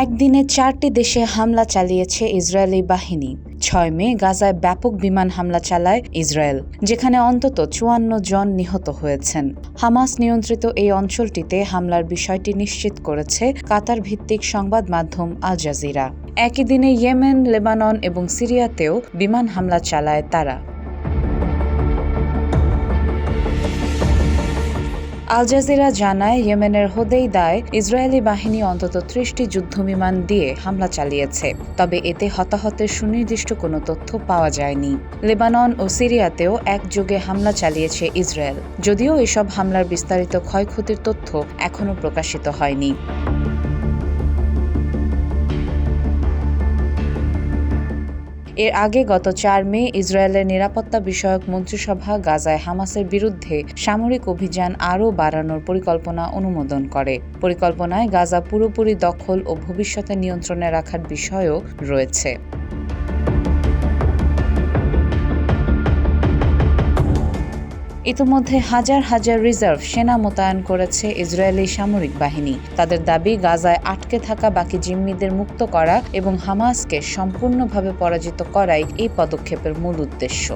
একদিনে 4টি দেশে হামলা চালিয়েছে ইসরায়েলি বাহিনী। 6 মে গাজায় ব্যাপক বিমান হামলা চালায় ইসরায়েল, যেখানে অন্তত 54 জন নিহত হয়েছেন। হামাস নিয়ন্ত্রিত এই অঞ্চলটিতে হামলার বিষয়টি নিশ্চিত করেছে কাতার ভিত্তিক সংবাদ মাধ্যম আল জাজিরা। একই দিনে ইয়েমেন, লেবানন এবং সিরিয়াতেও বিমান হামলা চালায় তারা। আল জাজিরা জানায়, ইয়েমেনের হোদেইদায় ইসরায়েলি বাহিনী অন্তত 30টি যুদ্ধবিমান দিয়ে হামলা চালিয়েছে, তবে এতে হতাহতের সুনির্দিষ্ট কোনো তথ্য পাওয়া যায়নি। লেবানন ও সিরিয়াতেও একযোগে হামলা চালিয়েছে ইসরায়েল, যদিও এসব হামলার বিস্তারিত ক্ষয়ক্ষতির তথ্য এখনও প্রকাশিত হয়নি। এর আগে গত 4 মে ইসরায়েলের নিরাপত্তা বিষয়ক মন্ত্রিসভা গাজায় হামাসের বিরুদ্ধে সামরিক অভিযান আরও বাড়ানোর পরিকল্পনা অনুমোদন করে। পরিকল্পনায় গাজা পুরোপুরি দখল ও ভবিষ্যতে নিয়ন্ত্রণে রাখার বিষয়ও রয়েছে। ইতিমধ্যে হাজার হাজার রিজার্ভ সেনা মোতায়েন করেছে ইসরায়েলি সামরিক বাহিনী। তাদের দাবি, গাজায় আটকে থাকা বাকি জিম্মিদের মুক্ত করা এবং হামাসকে সম্পূর্ণভাবে পরাজিত করাই এই পদক্ষেপের মূল উদ্দেশ্য।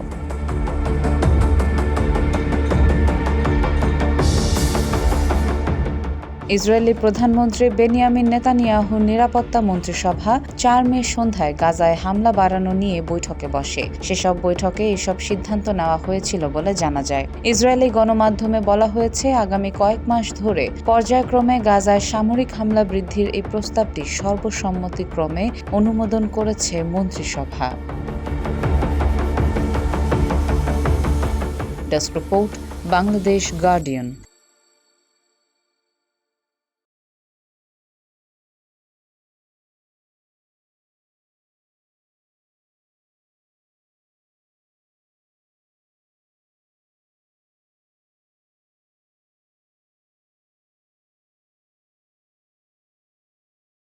ইসরায়েলি প্রধানমন্ত্রী বেনিয়ামিন নেতানিয়াহুর নিরাপত্তা মন্ত্রিসভা 4 মে সন্ধ্যায় গাজায় হামলা বাড়ানো নিয়ে বৈঠকে বসে। সেসব বৈঠকে এসব সিদ্ধান্ত নেওয়া হয়েছিল বলে জানা যায়। ইসরায়েলি গণমাধ্যমে বলা হয়েছে, আগামী কয়েক মাস ধরে পর্যায়ক্রমে গাজায় সামরিক হামলা বৃদ্ধির এই প্রস্তাবটি সর্বসম্মতিক্রমে অনুমোদন করেছে মন্ত্রিসভা। Desk report, Bangladesh guardian.